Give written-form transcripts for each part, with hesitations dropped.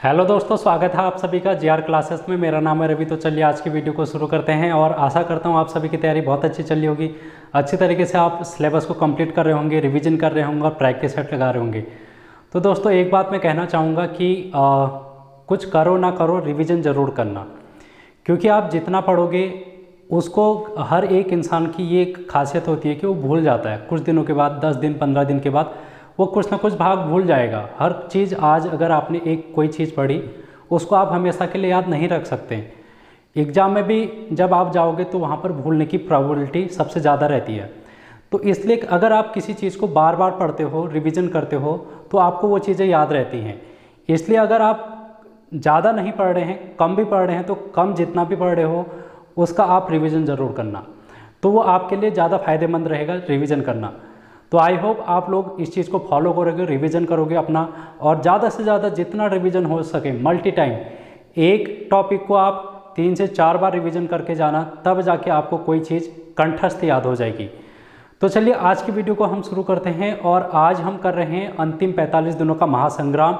Hello दोस्तों, स्वागत है आप सभी का जीआर क्लासेस में। मेरा नाम है रवि। तो चलिए आज की वीडियो को शुरू करते हैं और आशा करता हूँ आप सभी की तैयारी बहुत अच्छी चल रही होगी। अच्छी तरीके से आप सिलेबस को कंप्लीट कर रहे होंगे, रिवीजन कर रहे होंगे और प्रैक्टिस सेट लगा रहे होंगे। तो दोस्तों एक बात मैं कहना चाहूँगा कि कुछ करो ना करो, रिविज़न ज़रूर करना, क्योंकि आप जितना पढ़ोगे उसको हर एक इंसान की ये एक खासियत होती है कि वो भूल जाता है कुछ दिनों के बाद, 10 दिन 15 दिन के बाद वो कुछ ना कुछ भाग भूल जाएगा। हर चीज़ आज अगर आपने एक कोई चीज़ पढ़ी उसको आप हमेशा के लिए याद नहीं रख सकते। एग्ज़ाम में भी जब आप जाओगे तो वहाँ पर भूलने की प्रोबेबिलिटी सबसे ज़्यादा रहती है। तो इसलिए अगर आप किसी चीज़ को बार बार पढ़ते हो, रिवीजन करते हो, तो आपको वो चीज़ें याद रहती हैं। इसलिए अगर आप ज़्यादा नहीं पढ़ रहे हैं, कम भी पढ़ रहे हैं, तो कम जितना भी पढ़ रहे हो उसका आप रिवीजन ज़रूर करना, तो वो आपके लिए ज़्यादा फायदेमंद रहेगा रिवीजन करना। तो आई होप आप लोग इस चीज़ को फॉलो करोगे, रिवीजन करोगे अपना, और ज़्यादा से ज़्यादा जितना रिवीजन हो सके मल्टी टाइम एक टॉपिक को आप 3 से 4 बार रिवीजन करके जाना, तब जाके आपको कोई चीज़ कंठस्थ याद हो जाएगी। तो चलिए आज की वीडियो को हम शुरू करते हैं। और आज हम कर रहे हैं अंतिम 45 दिनों का महासंग्राम,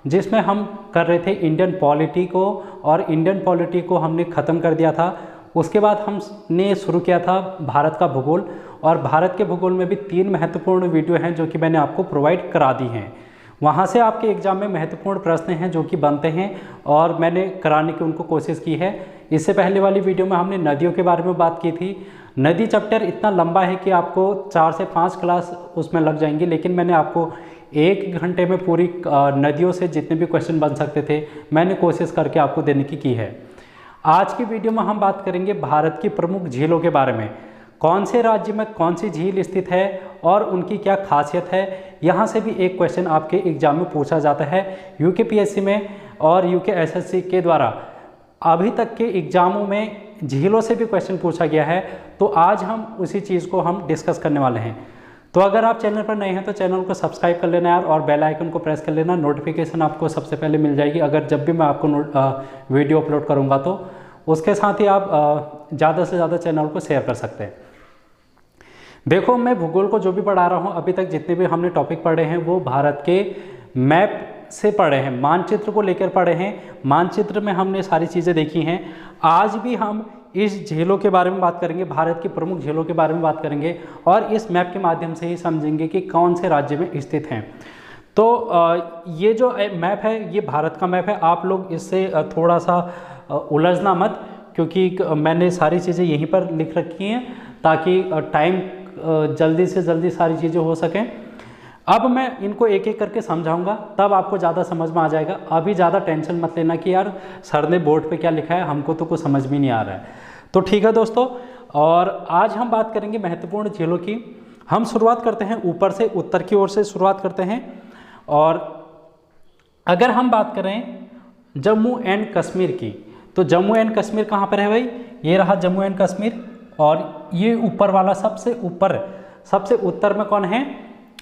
जिसमें हम कर रहे थे इंडियन पॉलिटी को, और इंडियन पॉलिटी को हमने ख़त्म कर दिया था। उसके बाद हमने शुरू किया था भारत का भूगोल, और भारत के भूगोल में भी 3 महत्वपूर्ण वीडियो हैं जो कि मैंने आपको प्रोवाइड करा दी हैं। वहाँ से आपके एग्ज़ाम में महत्वपूर्ण प्रश्न हैं जो कि बनते हैं, और मैंने कराने की उनको कोशिश की है। इससे पहले वाली वीडियो में हमने नदियों के बारे में बात की थी। नदी चैप्टर इतना लंबा है कि आपको 4 से 5 क्लास उसमें लग जाएंगी, लेकिन मैंने आपको 1 घंटे में पूरी नदियों से जितने भी क्वेश्चन बन सकते थे मैंने कोशिश करके आपको देने की है। आज की वीडियो में हम बात करेंगे भारत की प्रमुख झीलों के बारे में। कौन से राज्य में कौन सी झील स्थित है और उनकी क्या खासियत है। यहाँ से भी एक क्वेश्चन आपके एग्जाम में पूछा जाता है यूकेपीएससी में और यूकेएसएससी के द्वारा। अभी तक के एग्जामों में झीलों से भी क्वेश्चन पूछा गया है, तो आज हम उसी चीज़ को हम डिस्कस करने वाले हैं। तो अगर आप चैनल पर नए हैं तो चैनल को सब्सक्राइब कर लेना यार, और बेल आइकन को प्रेस कर लेना। नोटिफिकेशन आपको सबसे पहले मिल जाएगी अगर जब भी मैं आपको वीडियो अपलोड करूंगा। तो उसके साथ ही आप ज़्यादा से ज़्यादा चैनल को शेयर कर सकते हैं। देखो, मैं भूगोल को जो भी पढ़ा रहा हूँ, अभी तक जितने भी हमने टॉपिक पढ़े हैं वो भारत के मैप से पढ़े हैं, मानचित्र को लेकर पढ़े हैं। मानचित्र में हमने सारी चीज़ें देखी हैं। आज भी हम इस झीलों के बारे में बात करेंगे, भारत की प्रमुख झीलों के बारे में बात करेंगे, और इस मैप के माध्यम से ही समझेंगे कि कौन से राज्य में स्थित हैं। तो ये जो मैप है ये भारत का मैप है। आप लोग इससे थोड़ा सा उलझना मत, क्योंकि मैंने सारी चीज़ें यहीं पर लिख रखी हैं ताकि टाइम जल्दी से जल्दी सारी चीज़ें हो सकें। अब मैं इनको एक एक करके समझाऊंगा, तब आपको ज़्यादा समझ में आ जाएगा। अभी ज़्यादा टेंशन मत लेना कि यार सर ने बोर्ड पे क्या लिखा है, हमको तो कुछ समझ में नहीं आ रहा है। तो ठीक है दोस्तों, और आज हम बात करेंगे महत्वपूर्ण झीलों की। हम शुरुआत करते हैं ऊपर से, उत्तर की ओर से शुरुआत करते हैं। और अगर हम बात करें जम्मू एंड कश्मीर की, तो जम्मू एंड कश्मीर कहाँ पर है भाई? ये रहा जम्मू एंड कश्मीर, और ये ऊपर वाला सबसे ऊपर, सबसे उत्तर में कौन है?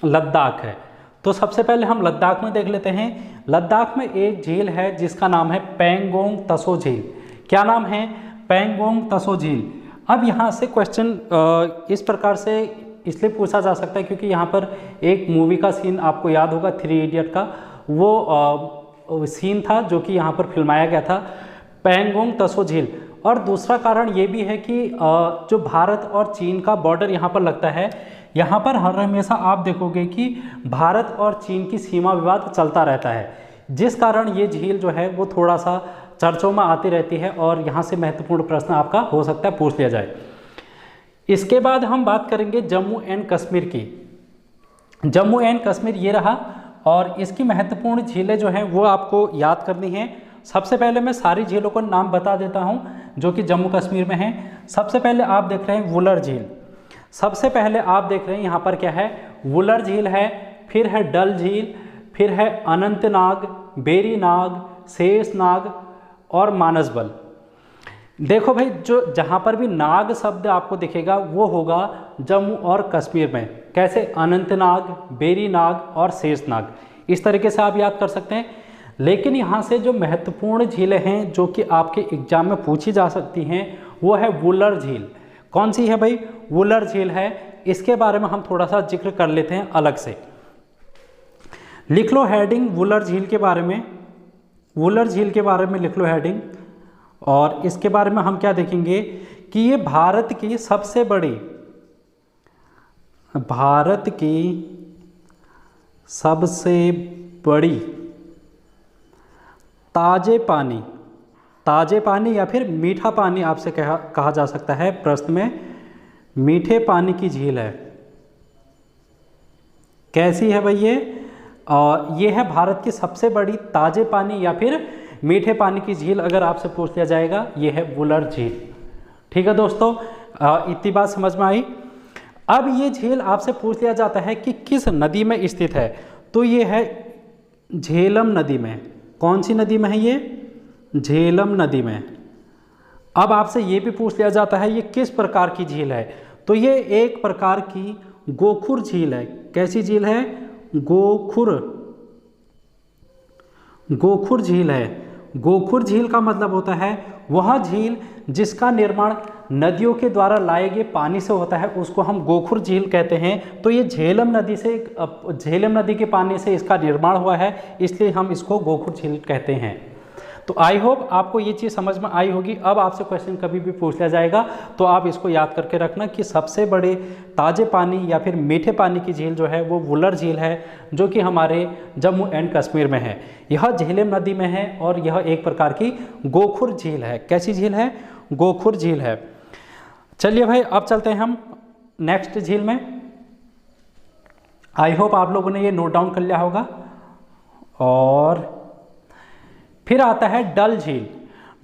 लद्दाख है। तो सबसे पहले हम लद्दाख में देख लेते हैं। लद्दाख में एक झील है जिसका नाम है पेंगोंग तसो झील। क्या नाम है? पेंगोंग तसो झील। अब यहाँ से क्वेश्चन इस प्रकार से इसलिए पूछा जा सकता है क्योंकि यहाँ पर एक मूवी का सीन आपको याद होगा, 3 इडियट का वो सीन था जो कि यहाँ पर फिल्माया गया था, पेंगोंग तसो झील। और दूसरा कारण ये भी है कि जो भारत और चीन का बॉर्डर यहाँ पर लगता है, यहाँ पर हर हमेशा आप देखोगे कि भारत और चीन की सीमा विवाद चलता रहता है, जिस कारण ये झील जो है वो थोड़ा सा चर्चों में आती रहती है, और यहाँ से महत्वपूर्ण प्रश्न आपका हो सकता है पूछ लिया जाए। इसके बाद हम बात करेंगे जम्मू एंड कश्मीर की। जम्मू एंड कश्मीर ये रहा, और इसकी महत्वपूर्ण झीलें जो हैं वो आपको याद करनी है। सबसे पहले मैं सारी झीलों का नाम बता देता हूँ जो कि जम्मू कश्मीर में हैं। सबसे पहले आप देख रहे हैं वुलर झील। सबसे पहले आप देख रहे हैं यहाँ पर क्या है? वुलर झील है, फिर है डल झील, फिर है अनंतनाग, बेरीनाग, शेषनाग और मानसबल। देखो भाई, जो जहाँ पर भी नाग शब्द आपको दिखेगा वो होगा जम्मू और कश्मीर में। कैसे? अनंतनाग, बेरीनाग और शेषनाग। इस तरीके से आप याद कर सकते हैं। लेकिन यहाँ से जो महत्वपूर्ण झीलें हैं जो कि आपके एग्जाम में पूछी जा सकती हैं वो है वुलर झील। कौन सी है भाई? वुलर झील है। इसके बारे में हम थोड़ा सा जिक्र कर लेते हैं अलग से। लिख लो हेडिंग वुलर झील के बारे में। वुलर झील के बारे में लिख लो हेडिंग। और इसके बारे में हम क्या देखेंगे कि ये भारत की सबसे बड़ी ताजे पानी या फिर मीठा पानी आपसे कहा जा सकता है प्रश्न में, मीठे पानी की झील है। कैसी है भाई ये है भारत की सबसे बड़ी ताजे पानी या फिर मीठे पानी की झील। अगर आपसे पूछ लिया जाएगा ये है वुलर झील। ठीक है दोस्तों, इतनी बात समझ में आई। अब ये झील आपसे पूछ लिया जाता है कि किस नदी में स्थित है, तो ये है झेलम नदी में। कौन सी नदी में है ये? झेलम नदी में। अब आपसे ये भी पूछ लिया जाता है ये किस प्रकार की झील है, तो ये एक प्रकार की गोखुर झील है। कैसी झील है? गोखुर झील है। गोखुर झील का मतलब होता है वह झील जिसका निर्माण नदियों के द्वारा लाए गए पानी से होता है, उसको हम गोखुर झील कहते हैं। तो ये झेलम नदी के पानी से इसका निर्माण हुआ है, इसलिए हम इसको गोखुर झील कहते हैं। तो आई होप आपको ये चीज़ समझ में आई होगी। अब आपसे क्वेश्चन कभी भी पूछ लिया जाएगा तो आप इसको याद करके रखना कि सबसे बड़े ताजे पानी या फिर मीठे पानी की झील जो है वो वुलर झील है, जो कि हमारे जम्मू एंड कश्मीर में है। यह झेलम नदी में है और यह एक प्रकार की गोखुर झील है। कैसी झील है? गोखुर झील है। चलिए भाई, अब चलते हैं हम नेक्स्ट झील में। आई होप आप लोगों ने ये नोट डाउन कर लिया होगा। और फिर आता है डल झील।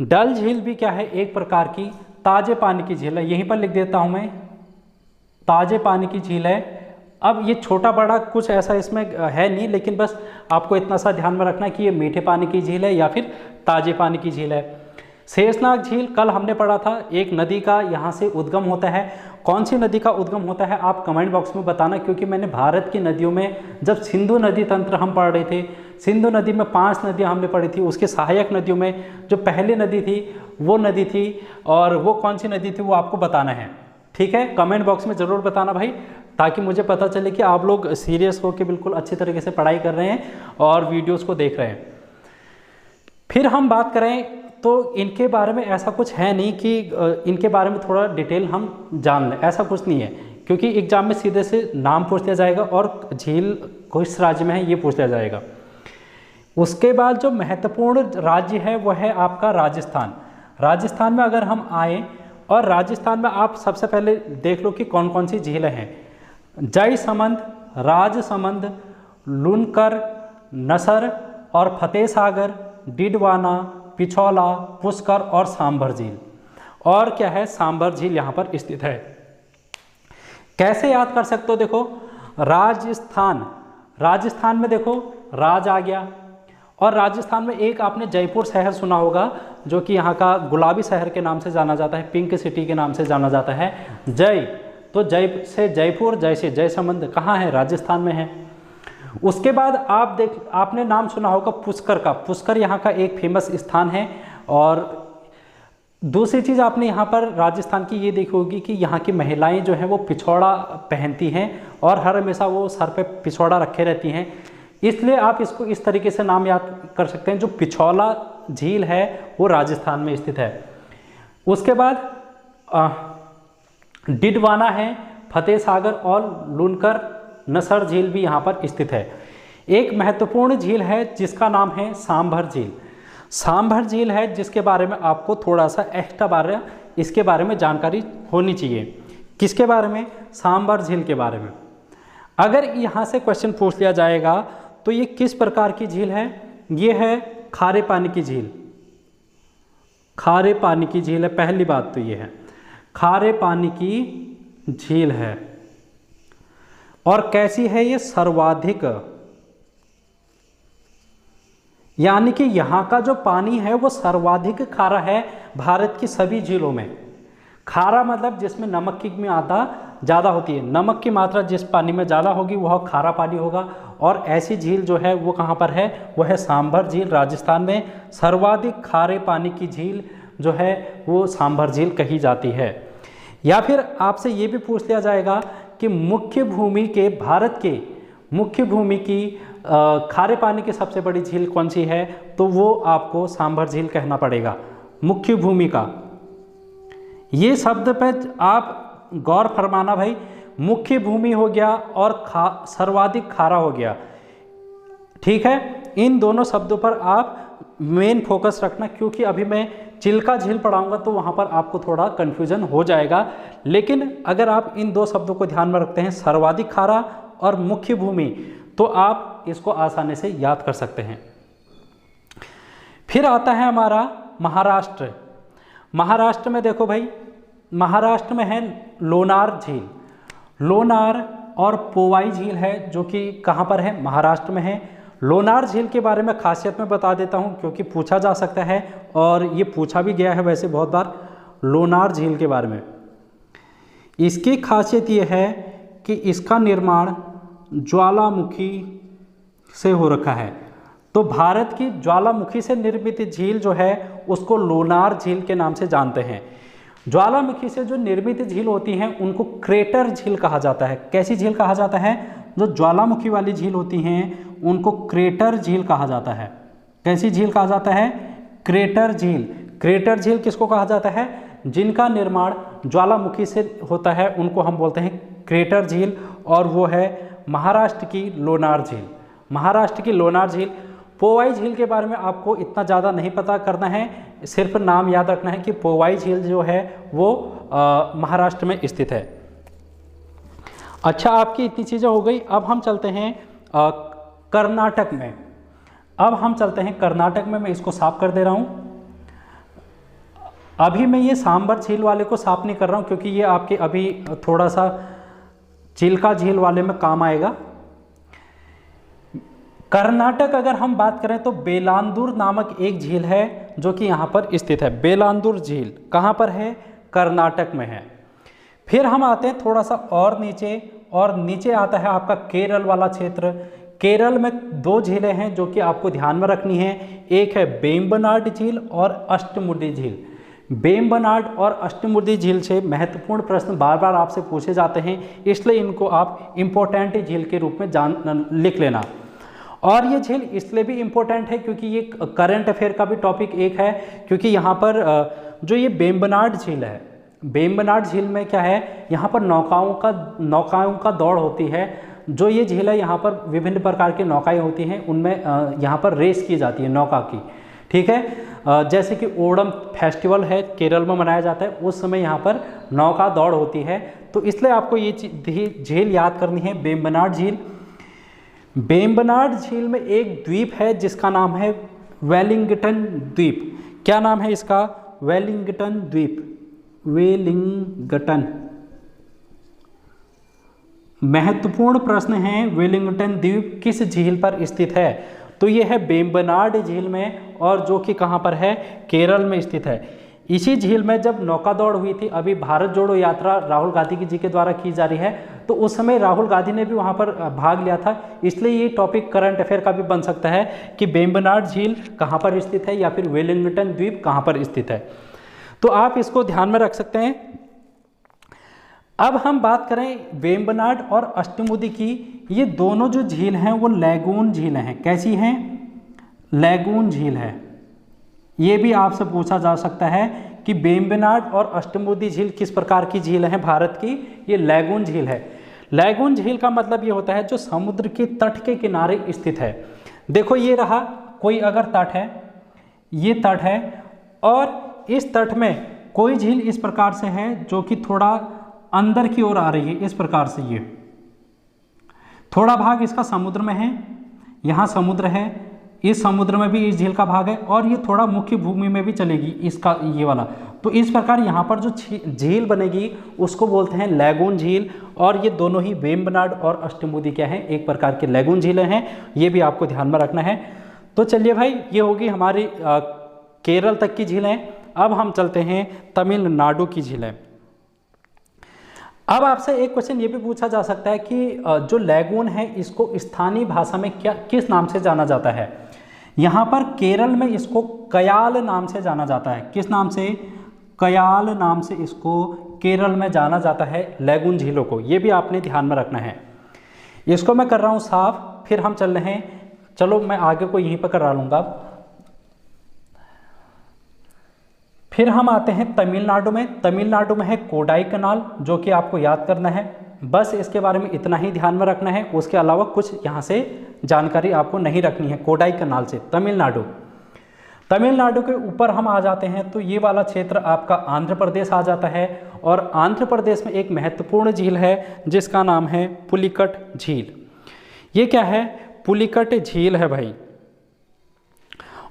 डल झील भी क्या है? एक प्रकार की ताजे पानी की झील है। यहीं पर लिख देता हूं मैं, ताजे पानी की झील है। अब ये छोटा बड़ा कुछ ऐसा इसमें है नहीं, लेकिन बस आपको इतना सा ध्यान में रखना कि ये मीठे पानी की झील है या फिर ताजे पानी की झील है। शेषनाग झील कल हमने पढ़ा था, एक नदी का यहाँ से उद्गम होता है। कौन सी नदी का उद्गम होता है आप कमेंट बॉक्स में बताना, क्योंकि मैंने भारत की नदियों में जब सिंधु नदी तंत्र हम पढ़ रहे थे, सिंधु नदी में 5 नदियाँ हमने पढ़ी थी, उसके सहायक नदियों में जो पहली नदी थी वो नदी थी, और वो कौन सी नदी थी वो आपको बताना है। ठीक है, कमेंट बॉक्स में ज़रूर बताना भाई, ताकि मुझे पता चले कि आप लोग सीरियस होकर बिल्कुल अच्छी तरीके से पढ़ाई कर रहे हैं और वीडियोज़ को देख रहे हैं। फिर हम बात करें तो इनके बारे में ऐसा कुछ है नहीं कि इनके बारे में थोड़ा डिटेल हम जान लें, ऐसा कुछ नहीं है, क्योंकि एग्जाम में सीधे से नाम पूछ लिया जाएगा और झील किस राज्य में है ये पूछ लिया जाएगा। उसके बाद जो महत्वपूर्ण राज्य है वो है आपका राजस्थान। राजस्थान में अगर हम आए, और राजस्थान में आप सबसे पहले देख लो कि कौन कौन सी झीलें हैं। जयसमंद, राजसमंद, लूनकर, नसर और फतेह सागर, डिडवाना, पिछौला, पुष्कर और सांभर झील। और क्या है? सांभर झील यहाँ पर स्थित है। कैसे याद कर सकते हो? देखो, राजस्थान में देखो राज आ गया, और राजस्थान में एक आपने जयपुर शहर सुना होगा, जो कि यहाँ का गुलाबी शहर के नाम से जाना जाता है, पिंक सिटी के नाम से जाना जाता है। जय, तो जय से जयपुर, जय से जयसमंद कहाँ है? राजस्थान में है। उसके बाद आपने नाम सुना होगा पुष्कर का। पुष्कर यहाँ का एक फेमस स्थान है। और दूसरी चीज़ आपने यहाँ पर राजस्थान की ये देखी होगी कि यहाँ की महिलाएं जो हैं वो पिछौड़ा पहनती हैं और हर हमेशा वो सर पे पिछौड़ा रखे रहती हैं, इसलिए आप इसको इस तरीके से नाम याद कर सकते हैं। जो पिछौला झील है वो राजस्थान में स्थित है। उसके बाद डिडवाना है, फतेह सागर और लूनकर, नसर झील भी यहाँ पर स्थित है। एक महत्वपूर्ण झील है जिसका नाम है सांभर झील। सांभर झील है जिसके बारे में आपको थोड़ा सा एक्स्ट्रा इसके बारे में जानकारी होनी चाहिए। किसके बारे में? सांभर झील के बारे में। अगर यहाँ से क्वेश्चन पूछ लिया जाएगा तो ये किस प्रकार की झील है? ये है खारे पानी की झील। खारे पानी की झील है, पहली बात तो ये है खारे पानी की झील है। और कैसी है ये? सर्वाधिक, यानी कि यहाँ का जो पानी है वो सर्वाधिक खारा है भारत की सभी झीलों में। खारा मतलब जिसमें नमक की मात्रा ज़्यादा होती है। नमक की मात्रा जिस पानी में ज़्यादा होगी वह खारा पानी होगा। और ऐसी झील जो है वो कहाँ पर है? वो है सांभर झील, राजस्थान में। सर्वाधिक खारे पानी की झील जो है वो सांभर झील कही जाती है। या फिर आपसे ये भी पूछ लिया जाएगा कि मुख्य भूमि के, भारत के मुख्य भूमि की खारे पानी की सबसे बड़ी झील कौन सी है, तो वो आपको सांभर झील कहना पड़ेगा। मुख्य भूमि का, ये शब्द पे आप गौर फरमाना भाई, मुख्य भूमि हो गया और सर्वाधिक खारा हो गया, ठीक है। इन दोनों शब्दों पर आप मेन फोकस रखना, क्योंकि अभी मैं चिल्का झील पढ़ाऊंगा तो वहाँ पर आपको थोड़ा कन्फ्यूजन हो जाएगा। लेकिन अगर आप इन दो शब्दों को ध्यान में रखते हैं, सर्वाधिक खारा और मुख्य भूमि, तो आप इसको आसानी से याद कर सकते हैं। फिर आता है हमारा महाराष्ट्र। महाराष्ट्र में देखो भाई, महाराष्ट्र में है लोनार झील। लोनार और पोवाई झील है, जो कि कहाँ पर है, महाराष्ट्र में है। लोनार झील के बारे में खासियत में बता देता हूँ, क्योंकि पूछा जा सकता है और ये पूछा भी गया है वैसे बहुत बार लोनार झील के बारे में। इसकी खासियत ये है कि इसका निर्माण ज्वालामुखी से हो रखा है। तो भारत की ज्वालामुखी से निर्मित झील जो है उसको लोनार झील के नाम से जानते हैं। ज्वालामुखी से जो निर्मित झील होती हैं उनको क्रेटर झील कहा जाता है। कैसी झील कहा जाता है? जो ज्वालामुखी वाली झील होती हैं उनको क्रेटर झील कहा जाता है। कैसी झील कहा जाता है? क्रेटर झील। क्रेटर झील किसको कहा जाता है? जिनका निर्माण ज्वालामुखी से होता है उनको हम बोलते हैं क्रेटर झील, और वो है महाराष्ट्र की लोनार झील। महाराष्ट्र की लोनार झील। पोवाई झील के बारे में आपको इतना ज़्यादा नहीं पता करना है, सिर्फ नाम याद रखना है कि पोवाई झील जो है वो महाराष्ट्र में स्थित है। अच्छा, आपकी इतनी चीज़ें हो गई। अब हम चलते हैं कर्नाटक में। अब हम चलते हैं कर्नाटक में। मैं इसको साफ कर दे रहा हूँ। अभी मैं ये सांबर झील वाले को साफ नहीं कर रहा हूँ, क्योंकि ये आपके अभी थोड़ा सा चिल्का झील वाले में काम आएगा। कर्नाटक अगर हम बात करें तो बेलांदूर नामक एक झील है जो कि यहाँ पर स्थित है। बेलांदूर झील कहाँ पर है? कर्नाटक में है। फिर हम आते हैं थोड़ा सा और नीचे, और नीचे आता है आपका केरल वाला क्षेत्र। केरल में दो झीलें हैं जो कि आपको ध्यान में रखनी है। एक है वेम्बनाड झील और अष्टमुडी झील। वेम्बनाड और अष्टमुडी झील से महत्वपूर्ण प्रश्न बार बार आपसे पूछे जाते हैं, इसलिए इनको आप इम्पोर्टेंट झील के रूप में लिख लेना। और ये झील इसलिए भी इम्पोर्टेंट है क्योंकि ये करंट अफेयर का भी टॉपिक एक है, क्योंकि यहाँ पर जो ये वेम्बनाड झील है, वेम्बनाड झील में क्या है, यहाँ पर नौकाओं का दौड़ होती है। जो ये झील है यहाँ पर विभिन्न प्रकार की नौकाएं होती हैं, उनमें यहाँ पर रेस की जाती है नौका की, ठीक है। जैसे कि ओणम फेस्टिवल है केरल में मनाया जाता है, उस समय यहाँ पर नौका दौड़ होती है। तो इसलिए आपको ये झील याद करनी है, वेम्बनाड झील। वेम्बनाड झील में एक द्वीप है जिसका नाम है वेलिंगटन द्वीप। क्या नाम है इसका? वेलिंगटन द्वीप। वेलिंगटन। महत्वपूर्ण प्रश्न है, वेलिंगटन द्वीप किस झील पर स्थित है? तो ये है वेम्बनाड झील में, और जो कि कहाँ पर है? केरल में स्थित है। इसी झील में जब नौका दौड़ हुई थी, अभी भारत जोड़ो यात्रा राहुल गांधी जी के द्वारा की जा रही है, तो उस समय राहुल गांधी ने भी वहाँ पर भाग लिया था। इसलिए ये टॉपिक करंट अफेयर का भी बन सकता है कि वेम्बनाड झील कहाँ पर स्थित है या फिर वेलिंगटन द्वीप कहाँ पर स्थित है। तो आप इसको ध्यान में रख सकते हैं। अब हम बात करें वेम्बनाड और अष्टमुडी की। ये दोनों जो झील हैं वो लैगून झीलें हैं। कैसी हैं? लैगून झील है। ये भी आपसे पूछा जा सकता है कि वेम्बनाड और अष्टमुडी झील किस प्रकार की झील है भारत की? ये लैगून झील है। लैगून झील का मतलब ये होता है जो समुद्र के तट के किनारे स्थित है। देखो ये रहा, कोई अगर तट है, ये तट है, और इस तट में कोई झील इस प्रकार से है जो कि थोड़ा अंदर की ओर आ रही है, इस प्रकार से। ये थोड़ा भाग इसका समुद्र में है, यहाँ समुद्र है, इस समुद्र में भी इस झील का भाग है, और ये थोड़ा मुख्य भूमि में भी चलेगी इसका ये वाला। तो इस प्रकार यहाँ पर जो झील बनेगी उसको बोलते हैं लैगून झील। और ये दोनों ही वेम्बनाड और अष्टमुडी क्या है? एक प्रकार के लैगून झीलें हैं। ये भी आपको ध्यान में रखना है। तो चलिए भाई, ये होगी हमारी केरल तक की झीलें। अब हम चलते हैं तमिलनाडु की झीलें। अब आपसे एक क्वेश्चन ये भी पूछा जा सकता है कि जो लैगून है इसको स्थानीय भाषा में किस नाम से जाना जाता है? यहाँ पर केरल में इसको कयाल नाम से जाना जाता है। किस नाम से? कयाल नाम से इसको केरल में जाना जाता है लैगून झीलों को। ये भी आपने ध्यान में रखना है। इसको मैं कर रहा हूँ साफ। फिर हम चल रहे हैं, चलो मैं आगे को यहीं पर करा लूँगा। फिर हम आते हैं तमिलनाडु में। तमिलनाडु में है कोडाई कनाल, जो कि आपको याद करना है, बस इसके बारे में इतना ही ध्यान में रखना है, उसके अलावा कुछ यहाँ से जानकारी आपको नहीं रखनी है। कोडाई कनाल से तमिलनाडु, तमिलनाडु के ऊपर हम आ जाते हैं तो ये वाला क्षेत्र आपका आंध्र प्रदेश आ जाता है। और आंध्र प्रदेश में एक महत्वपूर्ण झील है जिसका नाम है पुलिकट झील। ये क्या है? पुलिकट झील है भाई।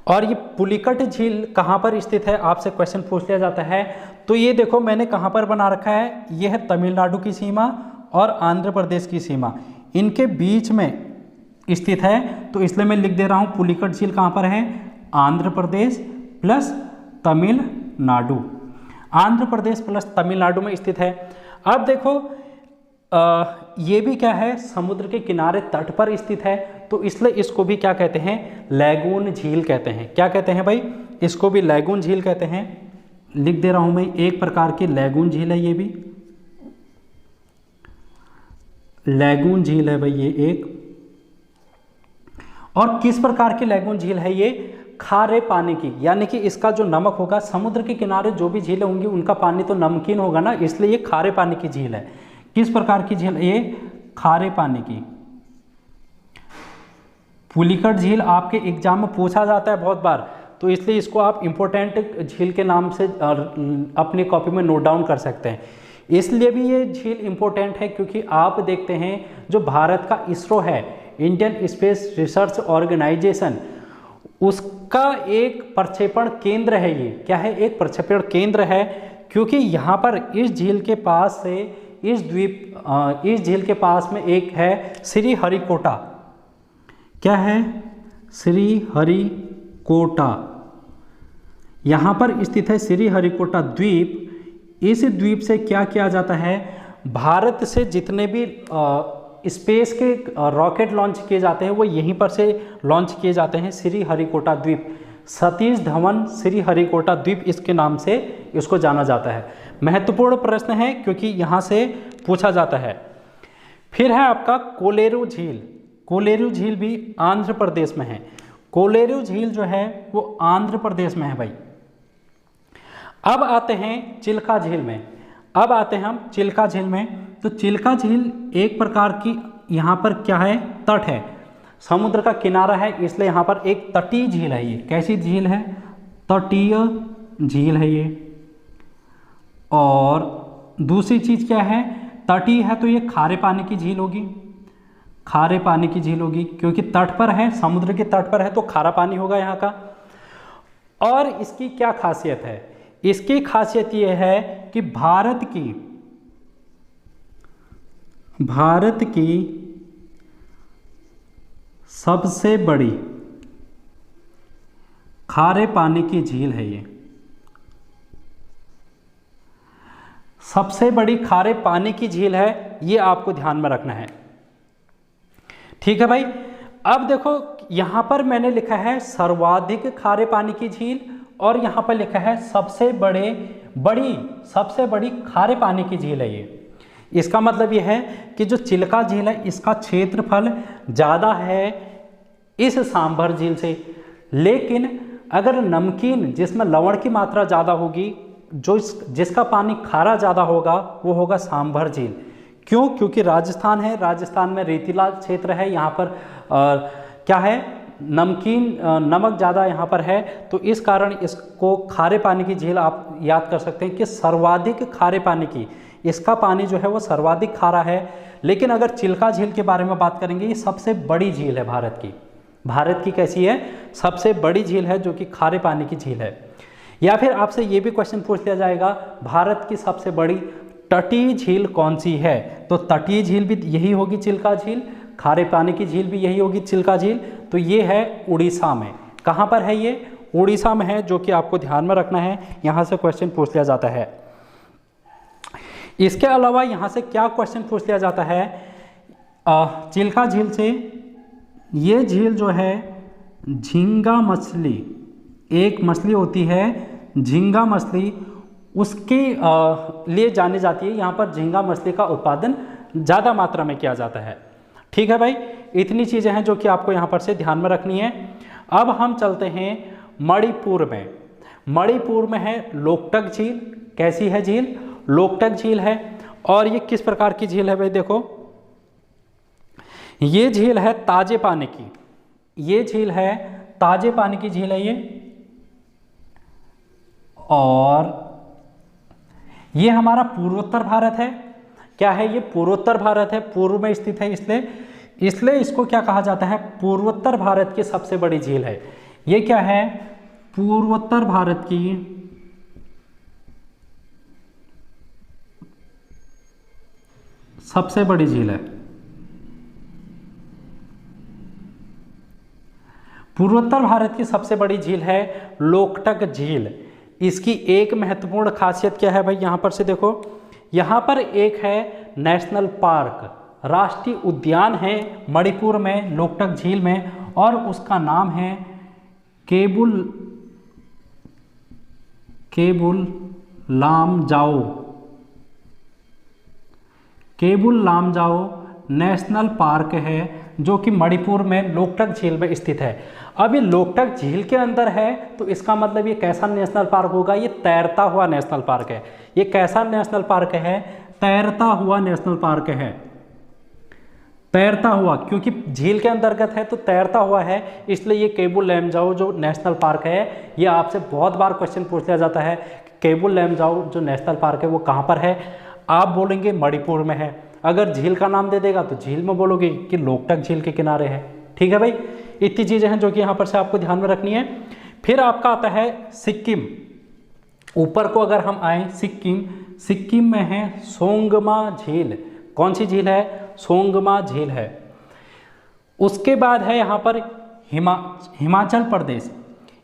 और ये पुलिकट झील कहाँ पर स्थित है, आपसे क्वेश्चन पूछ लिया जाता है। तो ये देखो मैंने कहाँ पर बना रखा है, ये है तमिलनाडु की सीमा और आंध्र प्रदेश की सीमा, इनके बीच में स्थित है। तो इसलिए मैं लिख दे रहा हूँ पुलिकट झील कहाँ पर है, आंध्र प्रदेश प्लस तमिलनाडु, आंध्र प्रदेश प्लस तमिलनाडु में स्थित है। अब देखो ये भी क्या है, समुद्र के किनारे तट पर स्थित है, तो इसलिए इसको भी क्या कहते हैं, लैगून झील कहते हैं। क्या कहते हैं भाई, इसको भी लैगून झील कहते हैं। लिख दे रहा हूं मैं, एक प्रकार की लैगून झील है, ये भी लैगून झील है भाई ये एक। और किस प्रकार की लैगून झील है ये, खारे पानी की, यानी कि इसका जो नमक होगा, समुद्र के किनारे जो भी झीलें होंगी उनका पानी तो नमकीन होगा ना, इसलिए ये खारे पानी की झील है। किस प्रकार की झील, ये खारे पानी की। पुलिकट झील आपके एग्जाम में पूछा जाता है बहुत बार, तो इसलिए इसको आप इंपॉर्टेंट झील के नाम से अपनी कॉपी में नोट डाउन कर सकते हैं। इसलिए भी ये झील इंपॉर्टेंट है क्योंकि आप देखते हैं जो भारत का इसरो है, इंडियन स्पेस रिसर्च ऑर्गेनाइजेशन, उसका एक प्रक्षेपण केंद्र है। ये क्या है, एक प्रक्षेपण केंद्र है, क्योंकि यहाँ पर इस झील के पास से इस झील के पास में एक है श्रीहरिकोटा। क्या है, श्रीहरिकोटा, यहाँ पर स्थित है श्रीहरिकोटा द्वीप। इस द्वीप से क्या किया जाता है, भारत से जितने भी स्पेस के रॉकेट लॉन्च किए जाते हैं वो यहीं पर से लॉन्च किए जाते हैं, श्रीहरिकोटा द्वीप। सतीश धवन श्रीहरिकोटा द्वीप इसके नाम से इसको जाना जाता है। महत्वपूर्ण प्रश्न है क्योंकि यहाँ से पूछा जाता है। फिर है आपका कोलेरू झील। कोलेरू झील भी आंध्र प्रदेश में है। कोलेरू झील जो है वो आंध्र प्रदेश में है भाई। अब आते हैं चिल्का झील में। अब आते हैं हम चिल्का झील में। तो चिल्का झील एक प्रकार की, यहाँ पर क्या है, तट है, समुद्र का किनारा है, इसलिए यहाँ पर एक तटीय झील है। ये कैसी झील है, तटीय झील है ये। और दूसरी चीज क्या है, तटीय है तो ये खारे पानी की झील होगी, खारे पानी की झील होगी, क्योंकि तट पर है, समुद्र के तट पर है तो खारा पानी होगा यहाँ का। और इसकी क्या खासियत है, इसकी खासियत ये है कि भारत की सबसे बड़ी खारे पानी की झील है ये, सबसे बड़ी खारे पानी की झील है, ये आपको ध्यान में रखना है। ठीक है भाई। अब देखो यहां पर मैंने लिखा है सर्वाधिक खारे पानी की झील, और यहां पर लिखा है सबसे बड़ी खारे पानी की झील है ये। इसका मतलब यह है कि जो चिल्का झील है इसका क्षेत्रफल ज़्यादा है इस सांभर झील से, लेकिन अगर नमकीन जिसमें लवण की मात्रा ज़्यादा होगी, जिसका पानी खारा ज़्यादा होगा, वो होगा सांभर झील। क्यों? क्योंकि राजस्थान है, राजस्थान में रेतीला क्षेत्र है, यहाँ पर क्या है, नमक ज़्यादा यहाँ पर है, तो इस कारण इसको खारे पानी की झील आप याद कर सकते हैं कि सर्वाधिक खारे पानी की, इसका पानी जो है वो सर्वाधिक खारा है। लेकिन अगर चिल्का झील के बारे में बात करेंगे, ये सबसे बड़ी झील है भारत की। भारत की कैसी है, सबसे बड़ी झील है जो कि खारे पानी की झील है। या फिर आपसे ये भी क्वेश्चन पूछ लिया जाएगा, भारत की सबसे बड़ी तटीय झील कौन सी है, तो तटीय झील भी यही होगी चिल्का झील, खारे पानी की झील भी यही होगी चिल्का झील। तो ये है उड़ीसा में। कहाँ पर है ये, उड़ीसा में है, जो कि आपको ध्यान में रखना है, यहाँ से क्वेश्चन पूछ लिया जाता है। इसके अलावा यहाँ से क्या क्वेश्चन पूछ लिया जाता है, चिल्का झील से, ये झील जो है झींगा मछली, एक मछली होती है झींगा मछली, उसके लिए जानी जाती है। यहाँ पर झींगा मछली का उत्पादन ज़्यादा मात्रा में किया जाता है। ठीक है भाई। इतनी चीज़ें हैं जो कि आपको यहाँ पर से ध्यान में रखनी है। अब हम चलते हैं मणिपुर में। मणिपुर में है लोकटक झील। कैसी है झील? लोकटक झील है। और ये किस प्रकार की झील है भाई? देखो, ये झील है ताजे पानी की। ये झील है ताजे पानी की झील है ये। और ये हमारा पूर्वोत्तर भारत है। क्या है ये? पूर्वोत्तर भारत है, पूर्व में स्थित है, इसलिए इसको क्या कहा जाता है? पूर्वोत्तर भारत की सबसे बड़ी झील है। ये क्या है? पूर्वोत्तर भारत की सबसे बड़ी झील है। पूर्वोत्तर भारत की सबसे बड़ी झील है लोकटक झील। इसकी एक महत्वपूर्ण खासियत क्या है भाई? यहां पर से देखो, यहां पर एक है नेशनल पार्क, राष्ट्रीय उद्यान है मणिपुर में, लोकटक झील में, और उसका नाम है केबुल लामजाओ। केबुल लामजाओ नेशनल पार्क है जो कि मणिपुर में लोकटक झील में स्थित है। अब ये लोकटक झील के अंदर है तो इसका मतलब ये कैसा नेशनल पार्क होगा? ये तैरता हुआ नेशनल पार्क है। ये कैसा नेशनल पार्क है? तैरता हुआ नेशनल पार्क है। तैरता हुआ, क्योंकि झील के अंतर्गत है तो तैरता हुआ है, इसलिए ये केबुल लामजाओ जो नेशनल पार्क है, ये आपसे बहुत बार क्वेश्चन पूछ लिया जाता है। केबुल लामजाओ जो नेशनल पार्क है वो कहाँ पर है? आप बोलेंगे मणिपुर में है। अगर झील का नाम दे देगा तो झील में बोलोगे कि लोकटक झील के किनारे है। ठीक है भाई, इतनी चीज़ें हैं जो कि यहाँ पर से आपको ध्यान में रखनी है। फिर आपका आता है सिक्किम। ऊपर को अगर हम आए सिक्किम में है सोंगमा झील। कौन सी झील है? सोंगमा झील है। उसके बाद है यहाँ पर हिमाचल प्रदेश।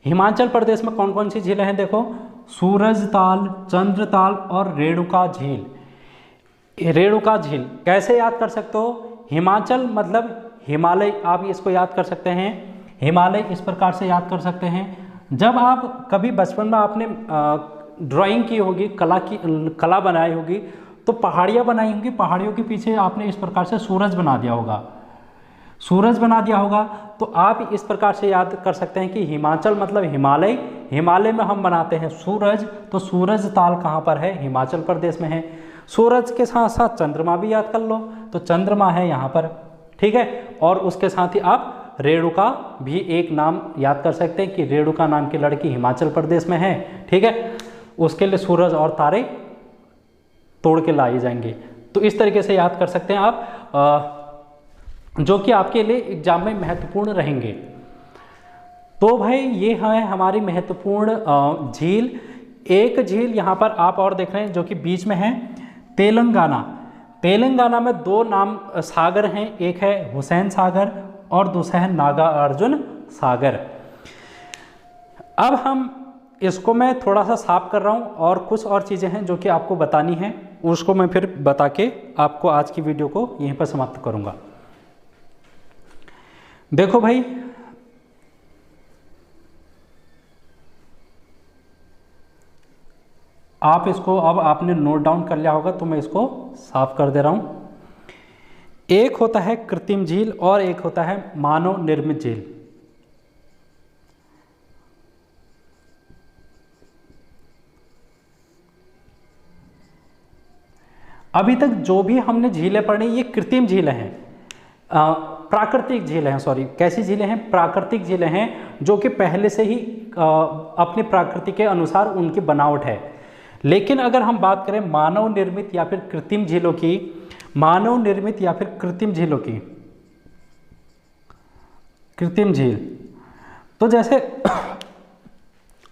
हिमाचल प्रदेश में कौन कौन सी झीलें हैं? देखो, सूरजताल, चंद्रताल और रेणुका झील। रेणुका झील कैसे याद कर सकते हो? हिमाचल मतलब हिमालय, आप इसको याद कर सकते हैं। हिमालय इस प्रकार से याद कर सकते हैं। जब आप कभी बचपन में आपने ड्राइंग की होगी, कला बनाई होगी, तो पहाड़ियाँ बनाई होंगी, पहाड़ियों के पीछे आपने इस प्रकार से सूरज बना दिया होगा। सूरज बना दिया होगा तो आप इस प्रकार से याद कर सकते हैं कि हिमाचल मतलब हिमालय, हिमालय में हम बनाते हैं सूरज, तो सूरज ताल कहाँ पर है? हिमाचल प्रदेश में है। सूरज के साथ साथ चंद्रमा भी याद कर लो, तो चंद्रमा है यहाँ पर। ठीक है, और उसके साथ ही आप रेणुका भी एक नाम याद कर सकते हैं कि रेणुका नाम की लड़की हिमाचल प्रदेश में है। ठीक है, उसके लिए सूरज और तारे तोड़ के लाए जाएंगे। तो इस तरीके से याद कर सकते हैं आप, जो कि आपके लिए एग्जाम में महत्वपूर्ण रहेंगे। तो भाई ये है हमारी महत्वपूर्ण झील। एक झील यहाँ पर आप और देख रहे हैं जो कि बीच में है, तेलंगाना। तेलंगाना में दो नाम सागर हैं, एक है हुसैन सागर और दूसरा है नागार्जुन सागर। अब हम इसको मैं थोड़ा सा साफ कर रहा हूँ और कुछ और चीज़ें हैं जो कि आपको बतानी है, उसको मैं फिर बता के आपको आज की वीडियो को यहीं पर समाप्त करूँगा। देखो भाई, आप इसको अब आपने नोट डाउन कर लिया होगा तो मैं इसको साफ कर दे रहा हूं। एक होता है कृत्रिम झील और एक होता है मानव निर्मित झील। अभी तक जो भी हमने झीलें पढ़ी ये कृत्रिम झीलें हैं, प्राकृतिक झीलें हैं। सॉरी, कैसी झीलें हैं? प्राकृतिक झीलें हैं जो कि पहले से ही अपनी प्रकृति के अनुसार उनकी बनावट है। लेकिन अगर हम बात करें मानव निर्मित या फिर कृत्रिम झीलों की, मानव निर्मित या फिर कृत्रिम झीलों की, कृत्रिम झील, तो जैसे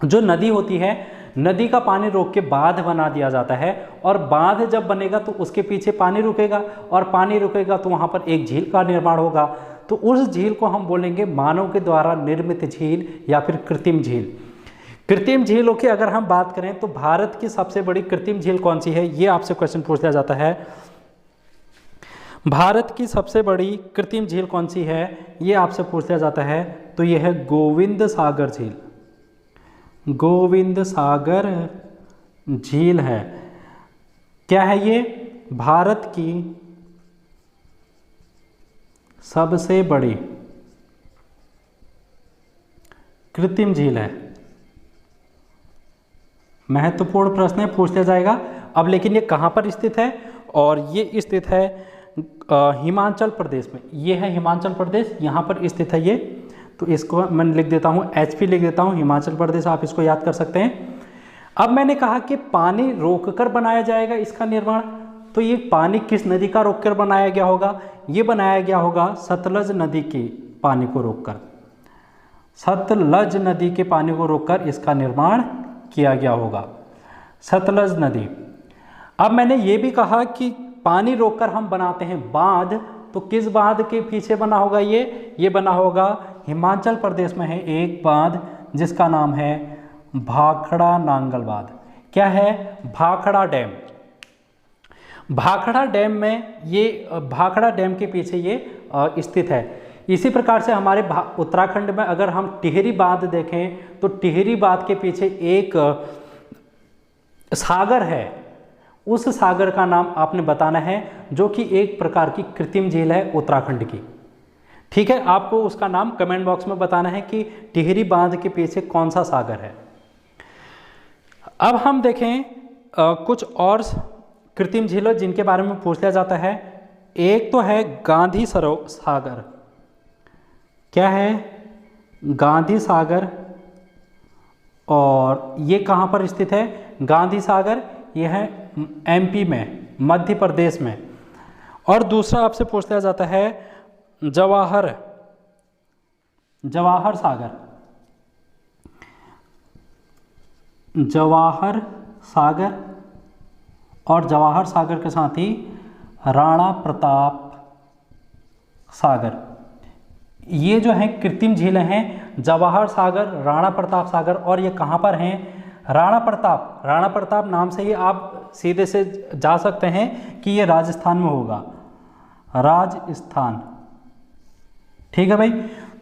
जो नदी होती है, नदी का पानी रोक के बांध बना दिया जाता है, और बांध जब बनेगा तो उसके पीछे पानी रुकेगा, और पानी रुकेगा तो वहाँ पर एक झील का निर्माण होगा। तो उस झील को हम बोलेंगे मानव के द्वारा निर्मित झील या फिर कृत्रिम झील। कृत्रिम झीलों की अगर हम बात करें तो भारत की सबसे बड़ी कृत्रिम झील कौन सी है, ये आपसे क्वेश्चन पूछ लिया जाता है। भारत की सबसे बड़ी कृत्रिम झील कौन सी है, ये आपसे पूछ लिया जाता है। तो ये है गोविंद सागर झील। गोविंद सागर झील है। क्या है ये? भारत की सबसे बड़ी कृत्रिम झील है। महत्वपूर्ण प्रश्न है, पूछ लिया जाएगा। अब लेकिन ये कहाँ पर स्थित है? और ये स्थित है हिमाचल प्रदेश में। ये है हिमाचल प्रदेश, यहाँ पर स्थित है ये। तो इसको मैं लिख देता हूँ, HP लिख देता हूँ, हिमाचल प्रदेश, आप इसको याद कर सकते हैं। अब मैंने कहा कि पानी रोककर बनाया जाएगा इसका निर्माण, तो ये पानी किस नदी का रोककर बनाया गया होगा? ये बनाया गया होगा सतलज नदी के पानी को रोककर। सतलज नदी के पानी को रोककर इसका निर्माण किया गया होगा, सतलज नदी। अब मैंने ये भी कहा कि पानी रोककर हम बनाते हैं बांध, तो किस बांध के पीछे बना होगा ये बना होगा हिमाचल प्रदेश में है एक बांध जिसका नाम है भाखड़ा नांगल बांध। क्या है? भाखड़ा डैम। भाखड़ा डैम में ये भाखड़ा डैम के पीछे ये स्थित है। इसी प्रकार से हमारे उत्तराखंड में अगर हम टिहरी बांध देखें तो टिहरी बांध के पीछे एक सागर है, उस सागर का नाम आपने बताना है, जो कि एक प्रकार की कृत्रिम झील है उत्तराखंड की। ठीक है, आपको उसका नाम कमेंट बॉक्स में बताना है कि टिहरी बांध के पीछे कौन सा सागर है। अब हम देखें कुछ और कृत्रिम झीलों जिनके बारे में पूछ लिया जाता है। एक तो है गांधी सरोवर सागर। क्या है? गांधी सागर। और ये कहाँ पर स्थित है? गांधी सागर ये है MP में, मध्य प्रदेश में। और दूसरा आपसे पूछ लिया जाता है जवाहर सागर। जवाहर सागर और जवाहर सागर के साथ ही राणा प्रताप सागर। ये जो है कृत्रिम झीलें हैं, जवाहर सागर, राणा प्रताप सागर। और ये कहाँ पर हैं? राणा प्रताप नाम से ही आप सीधे से जा सकते हैं कि ये राजस्थान में होगा, राजस्थान। ठीक है भाई।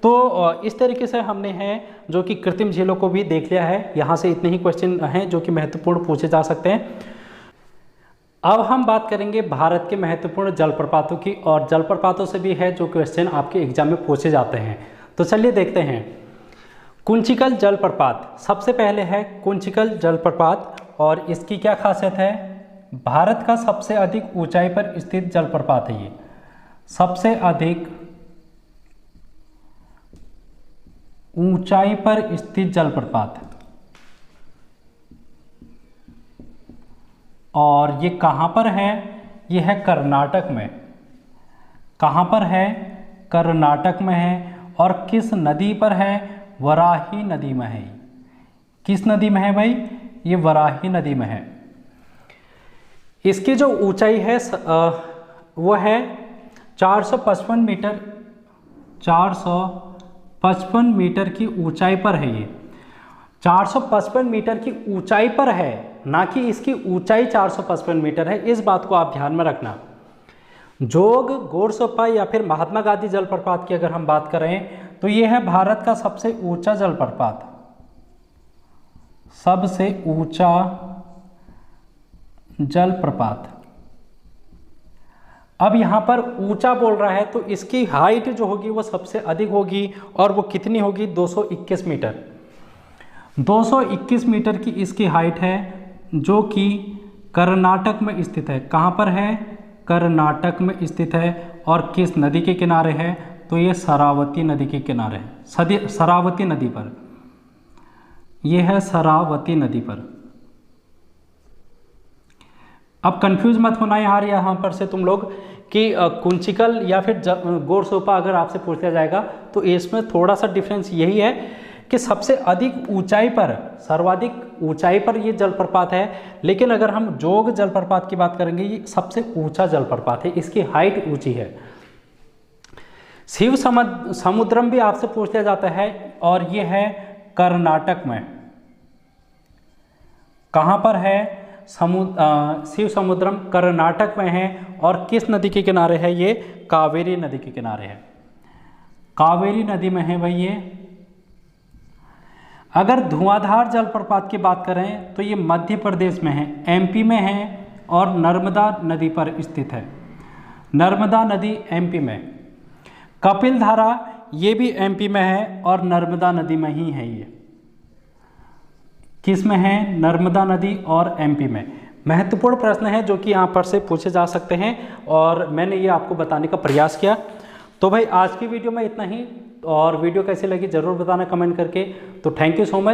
तो इस तरीके से हमने हैं जो कि कृत्रिम झीलों को भी देख लिया है। यहाँ से इतने ही क्वेश्चन हैं जो कि महत्वपूर्ण पूछे जा सकते हैं। अब हम बात करेंगे भारत के महत्वपूर्ण जलप्रपातों की, और जलप्रपातों से भी है जो क्वेश्चन आपके एग्जाम में पूछे जाते हैं। तो चलिए देखते हैं। कुंचिकल जलप्रपात, सबसे पहले है कुंचिकल जलप्रपात। और इसकी क्या खासियत है? भारत का सबसे अधिक ऊंचाई पर स्थित जलप्रपात है ये, सबसे अधिक ऊंचाई पर स्थित जलप्रपात। और ये कहाँ पर है? ये है कर्नाटक में। कहाँ पर है? कर्नाटक में है। और किस नदी पर है? वराही नदी में है। किस नदी में है भाई? ये वराही नदी में है। इसकी जो ऊंचाई है वो है 455 मीटर। 455 मीटर की ऊंचाई पर है ये। 455 मीटर की ऊंचाई पर है, ना कि इसकी ऊंचाई 455 मीटर है। इस बात को आप ध्यान में रखना। जोग, गोरसोपा या फिर महात्मा गांधी जलप्रपात की अगर हम बात करें तो ये है भारत का सबसे ऊंचा जलप्रपात, सबसे ऊंचा जलप्रपात। अब यहाँ पर ऊंचा बोल रहा है तो इसकी हाइट जो होगी वो सबसे अधिक होगी। और वो कितनी होगी? 221 मीटर। 221 मीटर की इसकी हाइट है, जो कि कर्नाटक में स्थित है। कहाँ पर है? कर्नाटक में स्थित है। और किस नदी के किनारे है? तो ये शरावती नदी के किनारे है, शरावती नदी पर। यह है शरावती नदी पर। अब कंफ्यूज मत होना यार यहाँ पर से तुम लोग कि कुंचिकल या फिर गोरसोपा अगर आपसे पूछ लिया जाएगा तो इसमें थोड़ा सा डिफरेंस यही है कि सबसे अधिक ऊंचाई पर, सर्वाधिक ऊंचाई पर ये जलप्रपात है। लेकिन अगर हम जोग जलप्रपात की बात करेंगे, ये सबसे ऊंचा जलप्रपात है, इसकी हाइट ऊंची है। शिव समुद्रम भी आपसे पूछ लिया जाता है और ये है कर्नाटक में। कहाँ पर है? शिव समुद्रम कर्नाटक में है। और किस नदी के किनारे है ये? कावेरी नदी के किनारे है। कावेरी नदी में है भाई ये। अगर धुआंधार जलप्रपात की बात करें तो ये मध्य प्रदेश में है, MP में है और नर्मदा नदी पर स्थित है। नर्मदा नदी MP में। कपिल धारा ये भी एमपी में है और नर्मदा नदी में ही है। ये किस में है? नर्मदा नदी और एमपी में। महत्वपूर्ण प्रश्न है जो कि यहाँ पर से पूछे जा सकते हैं और मैंने ये आपको बताने का प्रयास किया। तो भाई आज की वीडियो में इतना ही, और वीडियो कैसी लगी ज़रूर बताना कमेंट करके। तो थैंक यू सो मच।